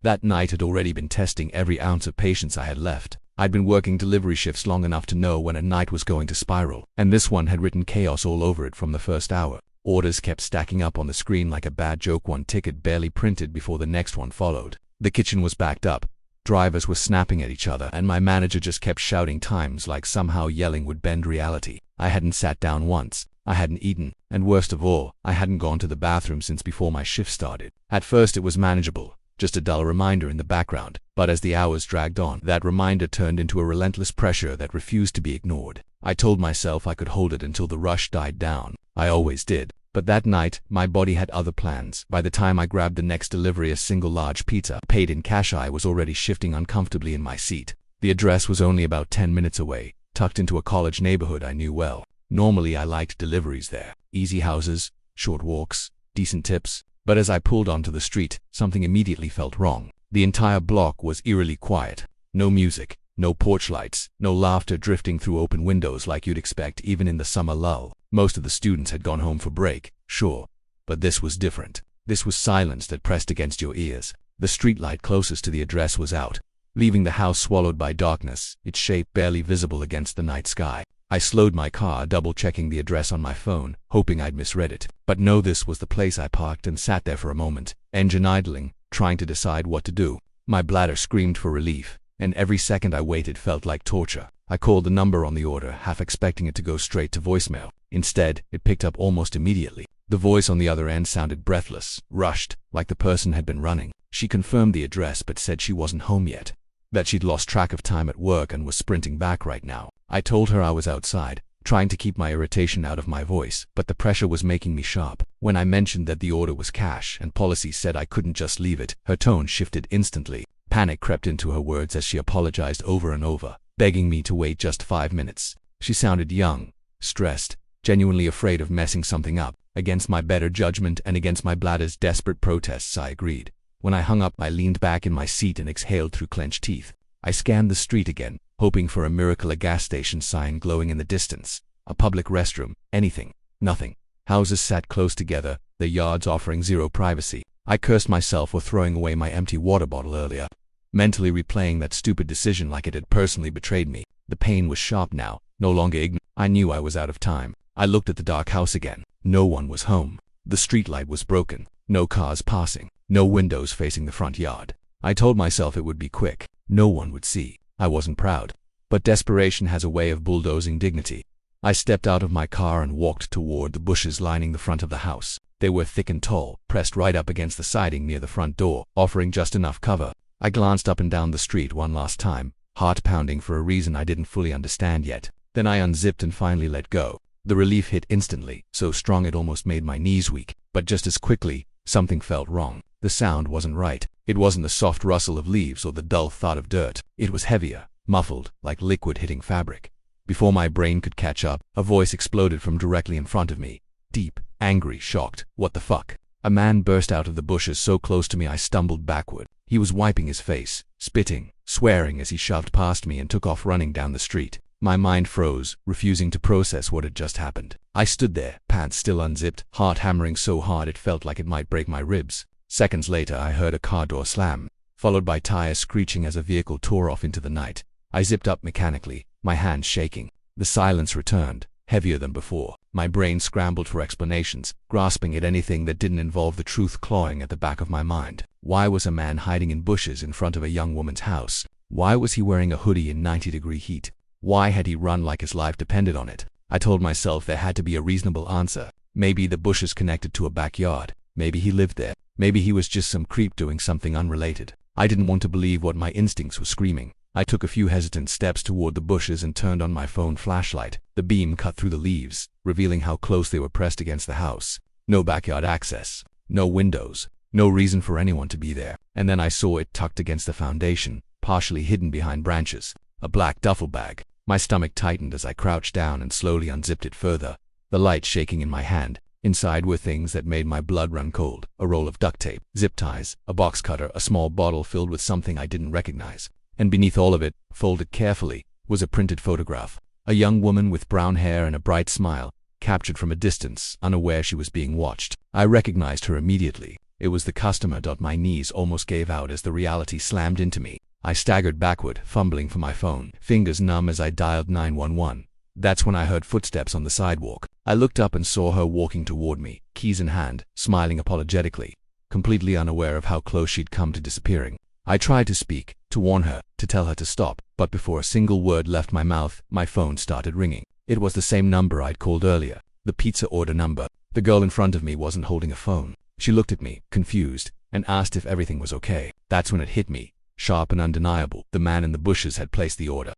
That night had already been testing every ounce of patience I had left. I'd been working delivery shifts long enough to know when a night was going to spiral, and this one had written chaos all over it from the first hour. Orders kept stacking up on the screen like a bad joke, one ticket barely printed before the next one followed. The kitchen was backed up, drivers were snapping at each other, and my manager just kept shouting times like somehow yelling would bend reality. I hadn't sat down once, I hadn't eaten, and worst of all, I hadn't gone to the bathroom since before my shift started. At first it was manageable, just a dull reminder in the background, but as the hours dragged on, that reminder turned into a relentless pressure that refused to be ignored. I told myself I could hold it until the rush died down. I always did. But that night, my body had other plans. By the time I grabbed the next delivery, a single large pizza, paid in cash, I was already shifting uncomfortably in my seat. The address was only about 10 minutes away, tucked into a college neighborhood I knew well. Normally I liked deliveries there. Easy houses, short walks, decent tips. But as I pulled onto the street, something immediately felt wrong. The entire block was eerily quiet. No music, no porch lights, no laughter drifting through open windows like you'd expect even in the summer lull. Most of the students had gone home for break, sure, but this was different. This was silence that pressed against your ears. The streetlight closest to the address was out, leaving the house swallowed by darkness, its shape barely visible against the night sky. I slowed my car, double-checking the address on my phone, hoping I'd misread it. But no, this was the place. I parked and sat there for a moment, engine idling, trying to decide what to do. My bladder screamed for relief, and every second I waited felt like torture. I called the number on the order, half expecting it to go straight to voicemail. Instead, it picked up almost immediately. The voice on the other end sounded breathless, rushed, like the person had been running. She confirmed the address but said she wasn't home yet, that she'd lost track of time at work and was sprinting back right now. I told her I was outside, trying to keep my irritation out of my voice, but the pressure was making me sharp. When I mentioned that the order was cash and policy said I couldn't just leave it, her tone shifted instantly. Panic crept into her words as she apologized over and over, begging me to wait just 5 minutes. She sounded young, stressed, genuinely afraid of messing something up. Against my better judgment and against my bladder's desperate protests, I agreed. When I hung up, I leaned back in my seat and exhaled through clenched teeth. I scanned the street again, hoping for a miracle, a gas station sign glowing in the distance, a public restroom, anything. Nothing. Houses sat close together, their yards offering zero privacy. I cursed myself for throwing away my empty water bottle earlier, mentally replaying that stupid decision like it had personally betrayed me. The pain was sharp now, no longer ignorant. I knew I was out of time. I looked at the dark house again. No one was home. The streetlight was broken. No cars passing. No windows facing the front yard. I told myself it would be quick. No one would see. I wasn't proud. But desperation has a way of bulldozing dignity. I stepped out of my car and walked toward the bushes lining the front of the house. They were thick and tall, pressed right up against the siding near the front door, offering just enough cover. I glanced up and down the street one last time, heart pounding for a reason I didn't fully understand yet. Then I unzipped and finally let go. The relief hit instantly, so strong it almost made my knees weak. But just as quickly, something felt wrong. The sound wasn't right. It wasn't the soft rustle of leaves or the dull thud of dirt. It was heavier, muffled, like liquid hitting fabric. Before my brain could catch up, a voice exploded from directly in front of me. Deep, angry, shocked. What the fuck? A man burst out of the bushes so close to me I stumbled backward. He was wiping his face, spitting, swearing as he shoved past me and took off running down the street. My mind froze, refusing to process what had just happened. I stood there, pants still unzipped, heart hammering so hard it felt like it might break my ribs. Seconds later I heard a car door slam, followed by tires screeching as a vehicle tore off into the night. I zipped up mechanically, my hands shaking. The silence returned, heavier than before. My brain scrambled for explanations, grasping at anything that didn't involve the truth clawing at the back of my mind. Why was a man hiding in bushes in front of a young woman's house? Why was he wearing a hoodie in 90-degree heat? Why had he run like his life depended on it? I told myself there had to be a reasonable answer. Maybe the bushes connected to a backyard. Maybe he lived there. Maybe he was just some creep doing something unrelated. I didn't want to believe what my instincts were screaming. I took a few hesitant steps toward the bushes and turned on my phone flashlight. The beam cut through the leaves, revealing how close they were pressed against the house. No backyard access. No windows. No reason for anyone to be there. And then I saw it tucked against the foundation, partially hidden behind branches. A black duffel bag. My stomach tightened as I crouched down and slowly unzipped it further, the light shaking in my hand. Inside were things that made my blood run cold. A roll of duct tape, zip ties, a box cutter, a small bottle filled with something I didn't recognize. And beneath all of it, folded carefully, was a printed photograph. A young woman with brown hair and a bright smile, captured from a distance, unaware she was being watched. I recognized her immediately. It was the customer. My knees almost gave out as the reality slammed into me. I staggered backward, fumbling for my phone, fingers numb as I dialed 911. That's when I heard footsteps on the sidewalk. I looked up and saw her walking toward me, keys in hand, smiling apologetically, completely unaware of how close she'd come to disappearing. I tried to speak, to warn her, to tell her to stop, but before a single word left my mouth, my phone started ringing. It was the same number I'd called earlier, the pizza order number. The girl in front of me wasn't holding a phone. She looked at me, confused, and asked if everything was okay. That's when it hit me, sharp and undeniable. The man in the bushes had placed the order.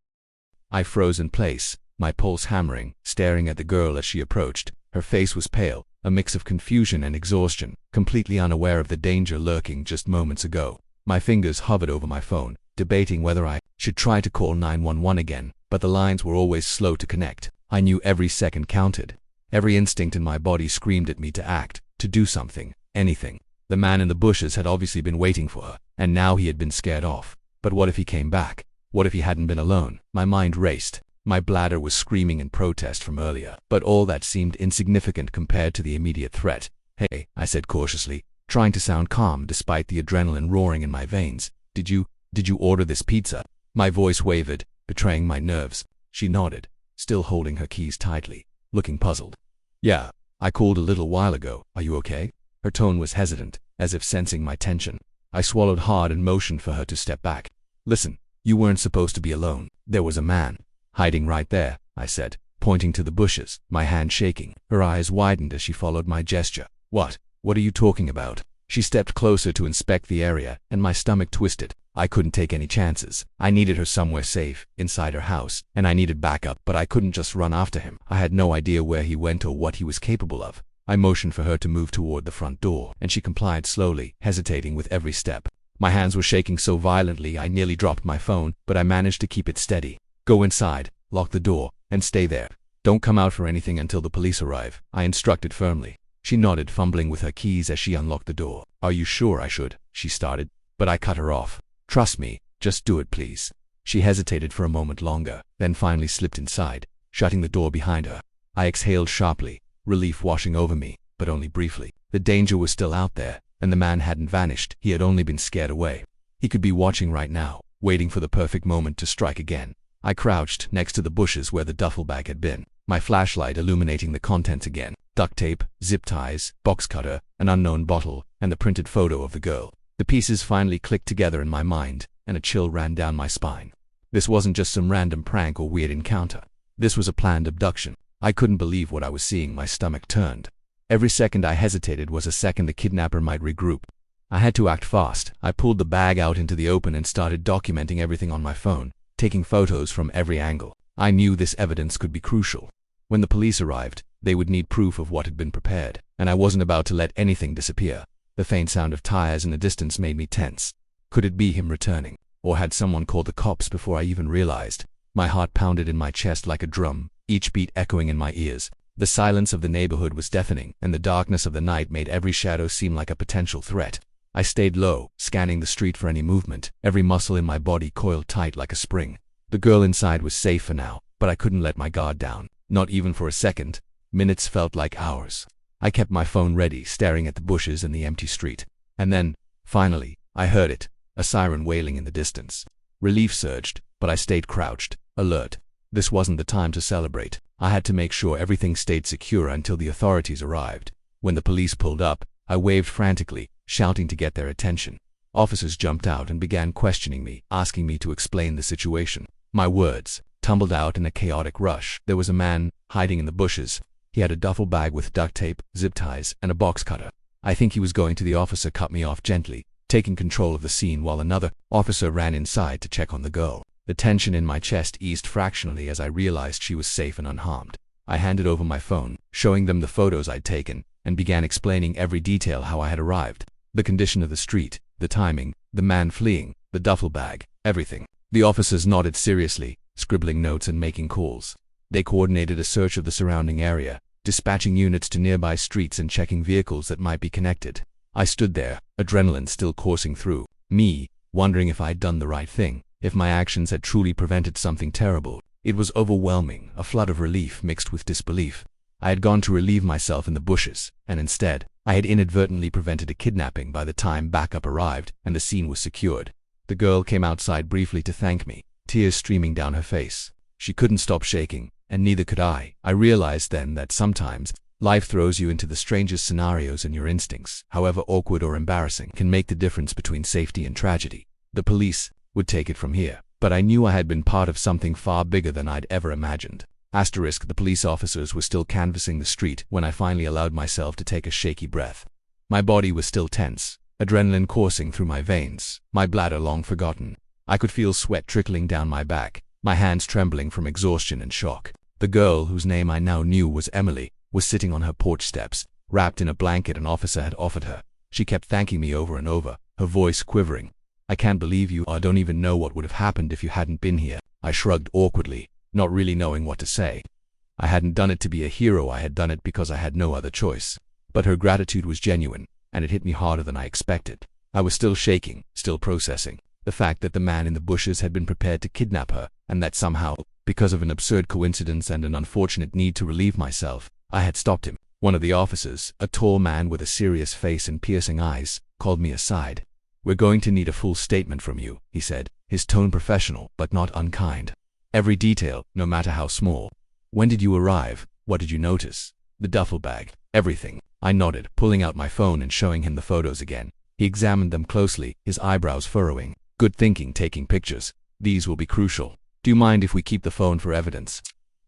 I froze in place, my pulse hammering, staring at the girl as she approached. Her face was pale, a mix of confusion and exhaustion, completely unaware of the danger lurking just moments ago. My fingers hovered over my phone, debating whether I should try to call 911 again, but the lines were always slow to connect. I knew every second counted. Every instinct in my body screamed at me to act, to do something, anything. The man in the bushes had obviously been waiting for her, and now he had been scared off. But what if he came back? What if he hadn't been alone? My mind raced. My bladder was screaming in protest from earlier, but all that seemed insignificant compared to the immediate threat. "Hey," I said cautiously, trying to sound calm despite the adrenaline roaring in my veins. Did you order this pizza?" My voice wavered, betraying my nerves. She nodded, still holding her keys tightly, looking puzzled. "Yeah, I called a little while ago. Are you okay?" Her tone was hesitant, as if sensing my tension. I swallowed hard and motioned for her to step back. "Listen, you weren't supposed to be alone. There was a man hiding right there," I said, pointing to the bushes, my hand shaking. Her eyes widened as she followed my gesture. What are you talking about?" She stepped closer to inspect the area, and my stomach twisted. I couldn't take any chances. I needed her somewhere safe, inside her house, and I needed backup, but I couldn't just run after him. I had no idea where he went or what he was capable of. I motioned for her to move toward the front door, and she complied slowly, hesitating with every step. My hands were shaking so violently I nearly dropped my phone, but I managed to keep it steady. "Go inside, lock the door, and stay there. Don't come out for anything until the police arrive," I instructed firmly. She nodded, fumbling with her keys as she unlocked the door. "Are you sure I should?" she started, but I cut her off. "Trust me, just do it, please." She hesitated for a moment longer, then finally slipped inside, shutting the door behind her. I exhaled sharply, relief washing over me, but only briefly. The danger was still out there, and the man hadn't vanished. He had only been scared away. He could be watching right now, waiting for the perfect moment to strike again. I crouched next to the bushes where the duffel bag had been, my flashlight illuminating the contents again. Duct tape, zip ties, box cutter, an unknown bottle, and the printed photo of the girl. The pieces finally clicked together in my mind, and a chill ran down my spine. This wasn't just some random prank or weird encounter. This was a planned abduction. I couldn't believe what I was seeing. My stomach turned. Every second I hesitated was a second the kidnapper might regroup. I had to act fast. I pulled the bag out into the open and started documenting everything on my phone, taking photos from every angle. I knew this evidence could be crucial. When the police arrived, they would need proof of what had been prepared, and I wasn't about to let anything disappear. The faint sound of tires in the distance made me tense. Could it be him returning? Or had someone called the cops before I even realized? My heart pounded in my chest like a drum, each beat echoing in my ears. The silence of the neighborhood was deafening, and the darkness of the night made every shadow seem like a potential threat. I stayed low, scanning the street for any movement, every muscle in my body coiled tight like a spring. The girl inside was safe for now, but I couldn't let my guard down, not even for a second. Minutes felt like hours. I kept my phone ready, staring at the bushes and the empty street. And then, finally, I heard it, a siren wailing in the distance. Relief surged, but I stayed crouched, alert. This wasn't the time to celebrate. I had to make sure everything stayed secure until the authorities arrived. When the police pulled up, I waved frantically, shouting to get their attention. Officers jumped out and began questioning me, asking me to explain the situation. My words tumbled out in a chaotic rush. There was a man hiding in the bushes. He had a duffel bag with duct tape, zip ties, and a box cutter. I think he was going to. The officer cut me off gently, taking control of the scene while another officer ran inside to check on the girl. The tension in my chest eased fractionally as I realized she was safe and unharmed. I handed over my phone, showing them the photos I'd taken, and began explaining every detail: how I had arrived, the condition of the street, the timing, the man fleeing, the duffel bag, everything. The officers nodded seriously, scribbling notes and making calls. They coordinated a search of the surrounding area, dispatching units to nearby streets and checking vehicles that might be connected. I stood there, adrenaline still coursing through me, wondering if I'd done the right thing, if my actions had truly prevented something terrible. It was overwhelming, a flood of relief mixed with disbelief. I had gone to relieve myself in the bushes, and instead, I had inadvertently prevented a kidnapping by the time backup arrived and the scene was secured. The girl came outside briefly to thank me, tears streaming down her face. She couldn't stop shaking, and neither could I. I realized then that sometimes life throws you into the strangest scenarios, and your instincts, however awkward or embarrassing, can make the difference between safety and tragedy. The police would take it from here, but I knew I had been part of something far bigger than I'd ever imagined. The police officers were still canvassing the street when I finally allowed myself to take a shaky breath. My body was still tense, adrenaline coursing through my veins, my bladder long forgotten. I could feel sweat trickling down my back, my hands trembling from exhaustion and shock. The girl, whose name I now knew was Emily, was sitting on her porch steps, wrapped in a blanket an officer had offered her. She kept thanking me over and over, her voice quivering. "I can't believe you. I don't even know what would have happened if you hadn't been here." I shrugged awkwardly, not really knowing what to say. I hadn't done it to be a hero, I had done it because I had no other choice. But her gratitude was genuine, and it hit me harder than I expected. I was still shaking, still processing the fact that the man in the bushes had been prepared to kidnap her, and that somehow, because of an absurd coincidence and an unfortunate need to relieve myself, I had stopped him. One of the officers, a tall man with a serious face and piercing eyes, called me aside. "We're going to need a full statement from you," he said, his tone professional but not unkind. "Every detail, no matter how small. When did you arrive? What did you notice? The duffel bag, everything." I nodded, pulling out my phone and showing him the photos again. He examined them closely, his eyebrows furrowing. "Good thinking, taking pictures. These will be crucial. Do you mind if we keep the phone for evidence?"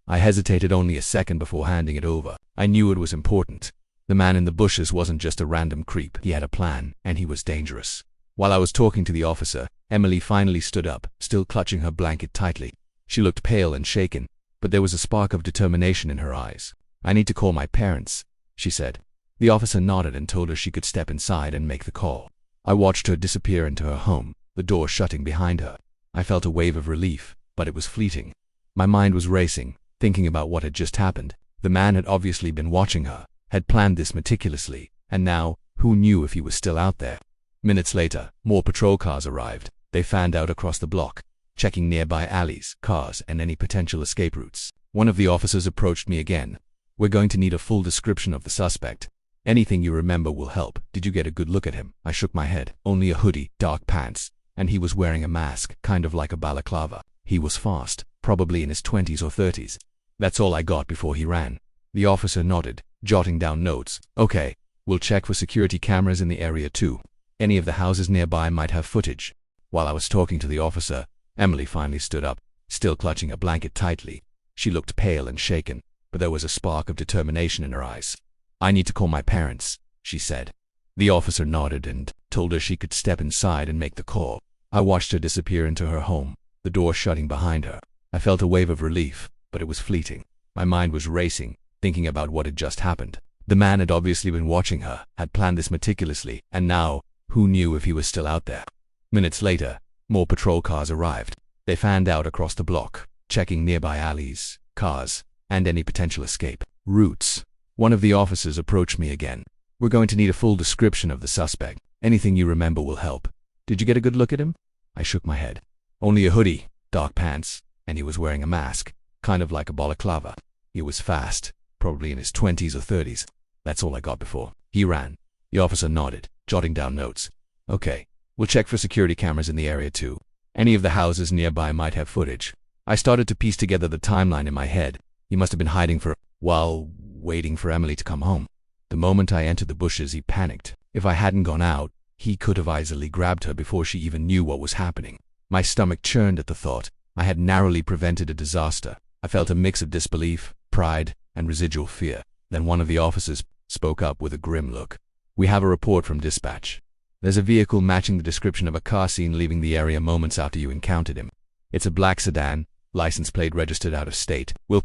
I hesitated only a second before handing it over. I knew it was important. The man in the bushes wasn't just a random creep. He had a plan, and he was dangerous. While I was talking to the officer, Emily finally stood up, still clutching her blanket tightly. She looked pale and shaken, but there was a spark of determination in her eyes. "I need to call my parents," she said. The officer nodded and told her she could step inside and make the call. I watched her disappear into her home, the door shutting behind her. I felt a wave of relief, but it was fleeting. My mind was racing, thinking about what had just happened. The man had obviously been watching her, had planned this meticulously, and now, who knew if he was still out there? Minutes later, more patrol cars arrived. They fanned out across the block, checking nearby alleys, cars, and any potential escape routes. One of the officers approached me again. "We're going to need a full description of the suspect. Anything you remember will help. Did you get a good look at him?" I shook my head. "Only a hoodie, dark pants, and he was wearing a mask, kind of like a balaclava. He was fast, probably in his 20s or 30s. That's all I got before he ran." The officer nodded, jotting down notes. "Okay, we'll check for security cameras in the area too. Any of the houses nearby might have footage." While I was talking to the officer, Emily finally stood up, still clutching a blanket tightly. She looked pale and shaken, but there was a spark of determination in her eyes. "I need to call my parents," she said. The officer nodded and told her she could step inside and make the call. I watched her disappear into her home, the door shutting behind her. I felt a wave of relief, but it was fleeting. My mind was racing, thinking about what had just happened. The man had obviously been watching her, had planned this meticulously, and now, who knew if he was still out there? Minutes later, more patrol cars arrived. They fanned out across the block, checking nearby alleys, cars, and any potential escape routes. One of the officers approached me again. "We're going to need a full description of the suspect. Anything you remember will help. Did you get a good look at him?" I shook my head. "Only a hoodie, dark pants, and he was wearing a mask, kind of like a balaclava. He was fast, probably in his 20s or 30s. That's all I got before he ran." The officer nodded, jotting down notes. "Okay, we'll check for security cameras in the area too. Any of the houses nearby might have footage." I started to piece together the timeline in my head. He must have been hiding while waiting for Emily to come home. The moment I entered the bushes, he panicked. If I hadn't gone out, he could have easily grabbed her before she even knew what was happening. My stomach churned at the thought. I had narrowly prevented a disaster. I felt a mix of disbelief, pride, and residual fear. Then one of the officers spoke up with a grim look. "We have a report from dispatch. There's a vehicle matching the description of a car seen leaving the area moments after you encountered him. It's a black sedan, license plate registered out of state. We'll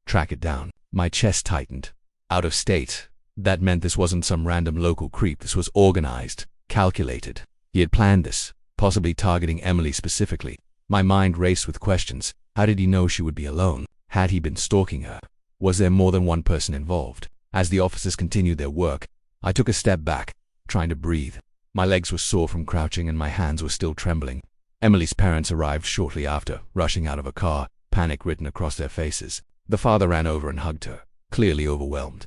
track it down." My chest tightened. Out of state. That meant this wasn't some random local creep. This was organized, calculated. He had planned this, possibly targeting Emily specifically. My mind raced with questions. How did he know she would be alone? Had he been stalking her? Was there more than one person involved? As the officers continued their work, I took a step back, trying to breathe. My legs were sore from crouching and my hands were still trembling. Emily's parents arrived shortly after, rushing out of a car, panic written across their faces. The father ran over and hugged her, clearly overwhelmed.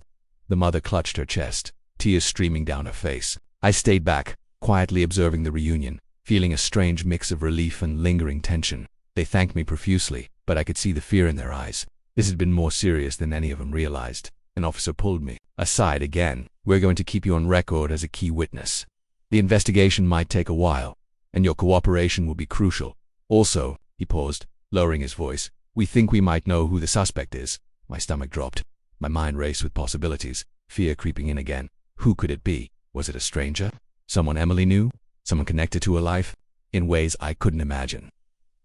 The mother clutched her chest, tears streaming down her face. I stayed back, quietly observing the reunion, feeling a strange mix of relief and lingering tension. They thanked me profusely, but I could see the fear in their eyes. This had been more serious than any of them realized. An officer pulled me aside again. "We're going to keep you on record as a key witness. The investigation might take a while, and your cooperation will be crucial. Also," he paused, lowering his voice, "we think we might know who the suspect is." My stomach dropped. My mind raced with possibilities, fear creeping in again. Who could it be? Was it a stranger? Someone Emily knew? Someone connected to her life? In ways I couldn't imagine.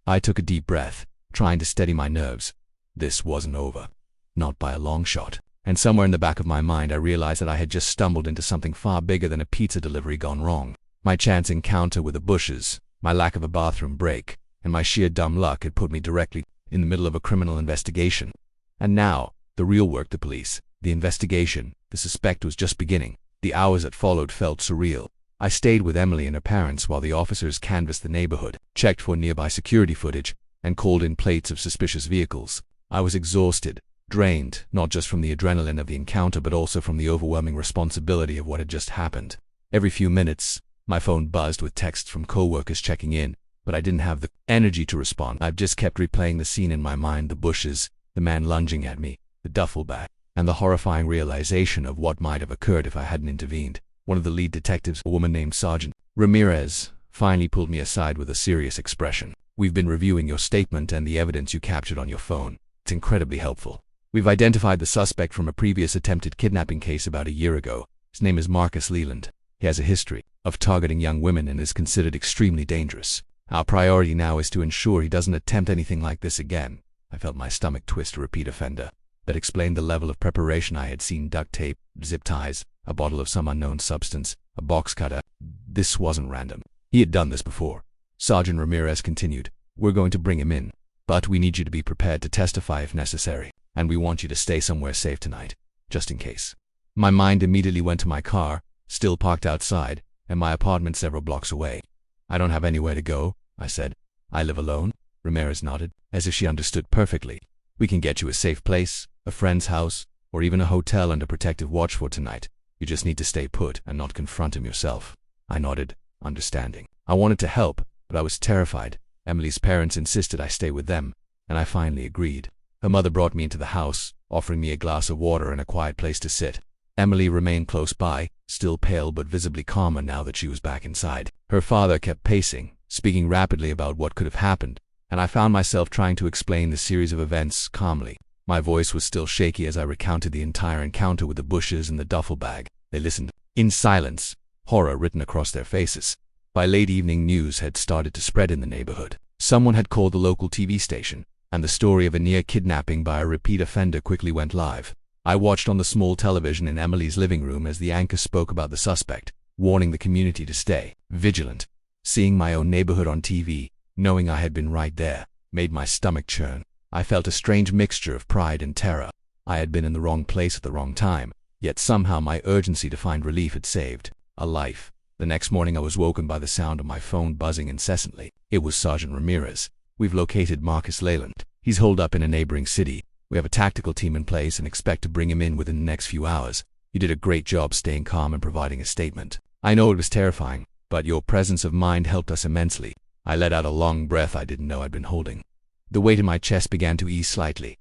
I took a deep breath, trying to steady my nerves. This wasn't over. Not by a long shot. And somewhere in the back of my mind I realized that I had just stumbled into something far bigger than a pizza delivery gone wrong. My chance encounter with the Bushes, my lack of a bathroom break, and my sheer dumb luck had put me directly in the middle of a criminal investigation. And now, the real work, the police, the investigation, the suspect was just beginning. The hours that followed felt surreal. I stayed with Emily and her parents while the officers canvassed the neighborhood, checked for nearby security footage, and called in plates of suspicious vehicles. I was exhausted, drained, not just from the adrenaline of the encounter but also from the overwhelming responsibility of what had just happened. Every few minutes, my phone buzzed with texts from coworkers checking in, but I didn't have the energy to respond. I just kept replaying the scene in my mind, the bushes, the man lunging at me, the duffel bag, and the horrifying realization of what might have occurred if I hadn't intervened. One of the lead detectives, a woman named Sergeant Ramirez, finally pulled me aside with a serious expression. "We've been reviewing your statement and the evidence you captured on your phone. It's incredibly helpful. We've identified the suspect from a previous attempted kidnapping case about a year ago. His name is Marcus Leland. He has a history of targeting young women and is considered extremely dangerous. Our priority now is to ensure he doesn't attempt anything like this again." I felt my stomach twist. A repeat offender. That explained the level of preparation I had seen: duct tape, zip ties, a bottle of some unknown substance, a box cutter. This wasn't random. He had done this before. Sergeant Ramirez continued, "We're going to bring him in, but we need you to be prepared to testify if necessary, and we want you to stay somewhere safe tonight, just in case." My mind immediately went to my car, still parked outside, and my apartment several blocks away. "I don't have anywhere to go," I said. "I live alone." Ramirez nodded, as if she understood perfectly. "We can get you a safe place, a friend's house, or even a hotel under protective watch for tonight. You just need to stay put and not confront him yourself." I nodded, understanding. I wanted to help, but I was terrified. Emily's parents insisted I stay with them, and I finally agreed. Her mother brought me into the house, offering me a glass of water and a quiet place to sit. Emily remained close by, still pale but visibly calmer now that she was back inside. Her father kept pacing, speaking rapidly about what could have happened, and I found myself trying to explain the series of events calmly. My voice was still shaky as I recounted the entire encounter with the Bushes and the duffel bag. They listened, in silence, horror written across their faces. By late evening, news had started to spread in the neighborhood. Someone had called the local TV station, and the story of a near kidnapping by a repeat offender quickly went live. I watched on the small television in Emily's living room as the anchor spoke about the suspect, warning the community to stay vigilant. Seeing my own neighborhood on TV, knowing I had been right there, made my stomach churn. I felt a strange mixture of pride and terror. I had been in the wrong place at the wrong time, yet somehow my urgency to find relief had saved a life. The next morning I was woken by the sound of my phone buzzing incessantly. It was Sergeant Ramirez. "We've located Marcus Leland. He's holed up in a neighboring city. We have a tactical team in place and expect to bring him in within the next few hours. You did a great job staying calm and providing a statement. I know it was terrifying, but your presence of mind helped us immensely." I let out a long breath I didn't know I'd been holding. The weight in my chest began to ease slightly.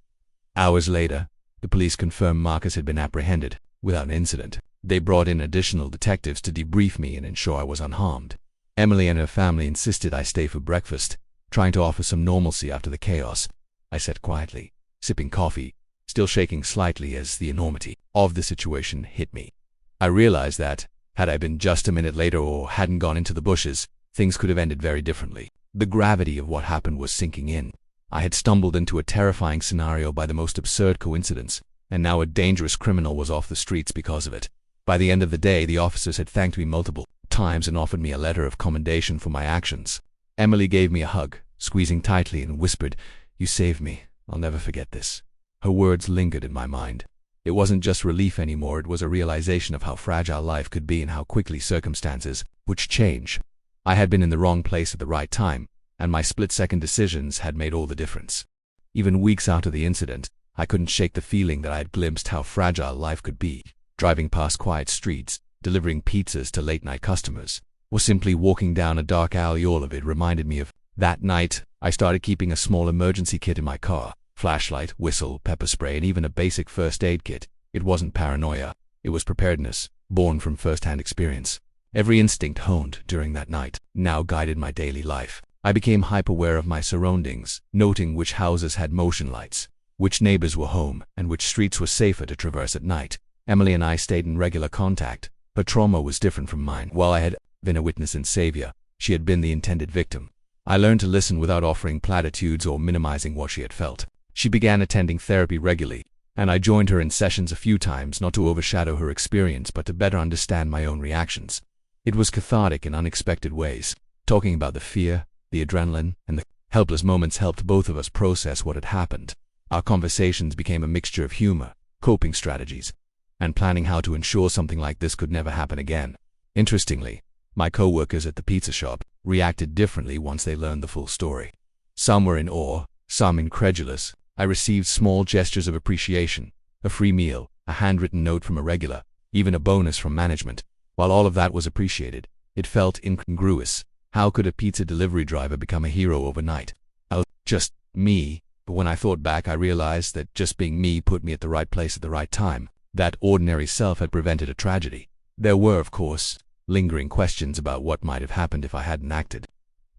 Hours later, the police confirmed Marcus had been apprehended, without incident. They brought in additional detectives to debrief me and ensure I was unharmed. Emily and her family insisted I stay for breakfast, trying to offer some normalcy after the chaos. I sat quietly, sipping coffee, still shaking slightly as the enormity of the situation hit me. I realized that, had I been just a minute later or hadn't gone into the bushes, things could have ended very differently. The gravity of what happened was sinking in. I had stumbled into a terrifying scenario by the most absurd coincidence, and now a dangerous criminal was off the streets because of it. By the end of the day, the officers had thanked me multiple times and offered me a letter of commendation for my actions. Emily gave me a hug, squeezing tightly, and whispered, "You saved me. I'll never forget this." Her words lingered in my mind. It wasn't just relief anymore, it was a realization of how fragile life could be and how quickly circumstances would change. I had been in the wrong place at the right time, and my split-second decisions had made all the difference. Even weeks after the incident, I couldn't shake the feeling that I had glimpsed how fragile life could be. Driving past quiet streets, delivering pizzas to late-night customers, or simply walking down a dark alley. All of it reminded me of that night. I started keeping a small emergency kit in my car: flashlight, whistle, pepper spray, and even a basic first aid kit. It wasn't paranoia, it was preparedness, born from first-hand experience. Every instinct honed during that night now guided my daily life. I became hyper-aware of my surroundings, noting which houses had motion lights, which neighbors were home, and which streets were safer to traverse at night. Emily and I stayed in regular contact. Her trauma was different from mine. While I had been a witness and savior, she had been the intended victim. I learned to listen without offering platitudes or minimizing what she had felt. She began attending therapy regularly, and I joined her in sessions a few times, not to overshadow her experience but to better understand my own reactions. It was cathartic in unexpected ways. Talking about the fear, the adrenaline, and the helpless moments helped both of us process what had happened. Our conversations became a mixture of humor, coping strategies, and planning how to ensure something like this could never happen again. Interestingly, my co-workers at the pizza shop reacted differently once they learned the full story. Some were in awe, some incredulous. I received small gestures of appreciation: a free meal, a handwritten note from a regular, even a bonus from management. While all of that was appreciated, it felt incongruous. How could a pizza delivery driver become a hero overnight? I was just me, but when I thought back, I realized that just being me put me at the right place at the right time. That ordinary self had prevented a tragedy. There were, of course, lingering questions about what might have happened if I hadn't acted.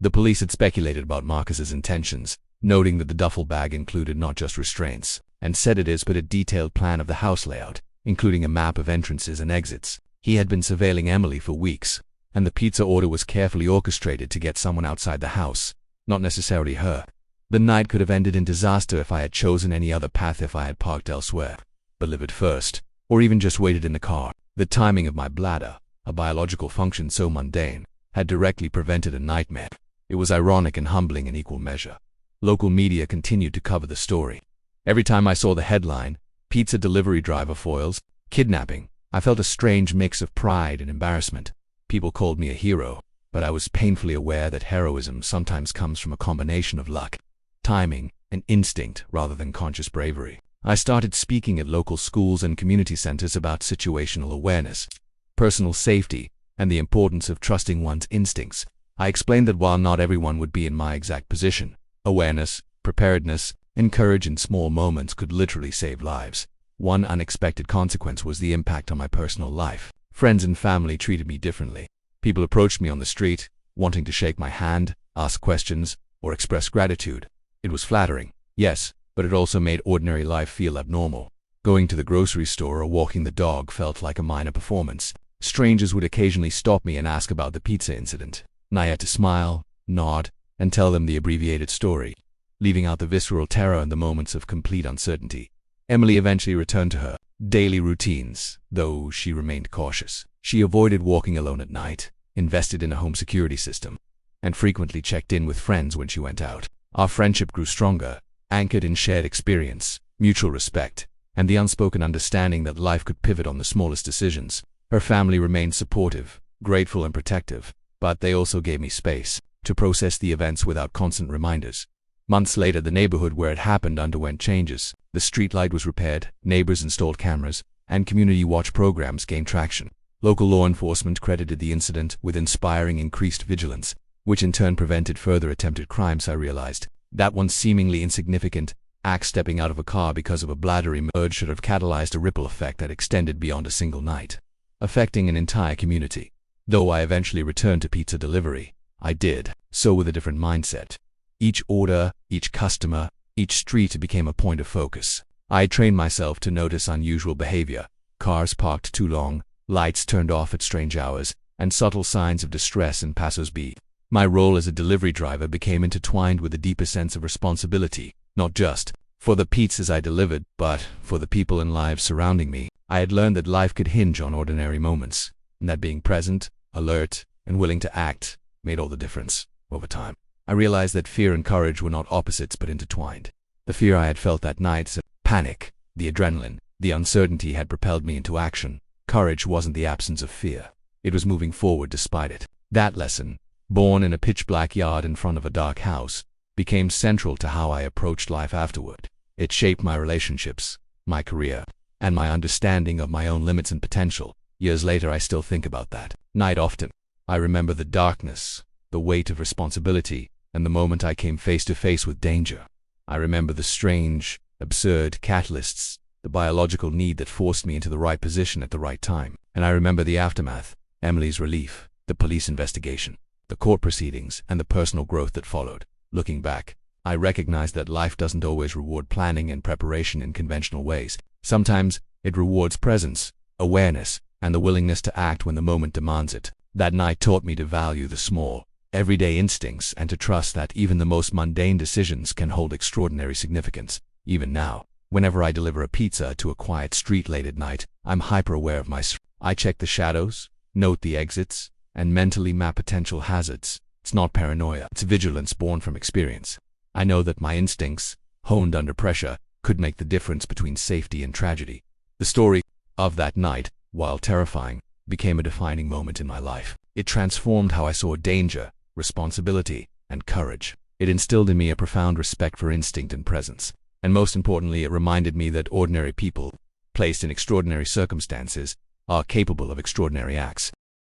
The police had speculated about Marcus's intentions, noting that the duffel bag included not just restraints and sedatives but a detailed plan of the house layout, including a map of entrances and exits. He had been surveilling Emily for weeks, and the pizza order was carefully orchestrated to get someone outside the house, not necessarily her. The night could have ended in disaster if I had chosen any other path, if I had parked elsewhere, delivered first, or even just waited in the car. The timing of my bladder, a biological function so mundane, had directly prevented a nightmare. It was ironic and humbling in equal measure. Local media continued to cover the story. Every time I saw the headline, "Pizza Delivery Driver Foils Kidnapping," I felt a strange mix of pride and embarrassment. People called me a hero, but I was painfully aware that heroism sometimes comes from a combination of luck, timing, and instinct rather than conscious bravery. I started speaking at local schools and community centers about situational awareness, personal safety, and the importance of trusting one's instincts. I explained that while not everyone would be in my exact position, awareness, preparedness, and courage in small moments could literally save lives. One unexpected consequence was the impact on my personal life. Friends and family treated me differently. People approached me on the street, wanting to shake my hand, ask questions, or express gratitude. It was flattering, yes, but it also made ordinary life feel abnormal. Going to the grocery store or walking the dog felt like a minor performance. Strangers would occasionally stop me and ask about the pizza incident, and I had to smile, nod, and tell them the abbreviated story, leaving out the visceral terror and the moments of complete uncertainty. Emily eventually returned to her daily routines, though she remained cautious. She avoided walking alone at night, invested in a home security system, and frequently checked in with friends when she went out. Our friendship grew stronger, anchored in shared experience, mutual respect, and the unspoken understanding that life could pivot on the smallest decisions. Her family remained supportive, grateful and protective, but they also gave me space to process the events without constant reminders. Months later, the neighborhood where it happened underwent changes. The streetlight was repaired, neighbors installed cameras, and community watch programs gained traction. Local law enforcement credited the incident with inspiring increased vigilance, which in turn prevented further attempted crimes. I realized that one seemingly insignificant act, stepping out of a car because of a bladder emerge, should have catalyzed a ripple effect that extended beyond a single night, affecting an entire community. Though I eventually returned to pizza delivery, I did so with a different mindset. Each order, each customer, each street became a point of focus. I trained myself to notice unusual behavior: cars parked too long, lights turned off at strange hours, and subtle signs of distress in passers-by. My role as a delivery driver became intertwined with a deeper sense of responsibility, not just for the pizzas I delivered, but for the people and lives surrounding me. I had learned that life could hinge on ordinary moments, and that being present, alert, and willing to act made all the difference. Over time, I realized that fear and courage were not opposites but intertwined. The fear I had felt that night, panic, the adrenaline, the uncertainty, had propelled me into action. Courage wasn't the absence of fear. It was moving forward despite it. That lesson, born in a pitch-black yard in front of a dark house, became central to how I approached life afterward. It shaped my relationships, my career, and my understanding of my own limits and potential. Years later, I still think about that night often. I remember the darkness, the weight of responsibility, and the moment I came face to face with danger. I remember the strange, absurd catalysts, the biological need that forced me into the right position at the right time. And I remember the aftermath, Emily's relief, the police investigation, the court proceedings, and the personal growth that followed. Looking back, I recognize that life doesn't always reward planning and preparation in conventional ways. Sometimes it rewards presence, awareness, and the willingness to act when the moment demands it. That night taught me to value the small, everyday instincts and to trust that even the most mundane decisions can hold extraordinary significance. Even now, whenever I deliver a pizza to a quiet street late at night, I'm hyper-aware of my surroundings. I check the shadows, note the exits, and mentally map potential hazards. It's not paranoia, it's vigilance born from experience. I know that my instincts, honed under pressure, could make the difference between safety and tragedy. The story of that night, while terrifying, became a defining moment in my life. It transformed how I saw danger, responsibility, and courage. It instilled in me a profound respect for instinct and presence. And most importantly, it reminded me that ordinary people, placed in extraordinary circumstances, are capable of extraordinary acts.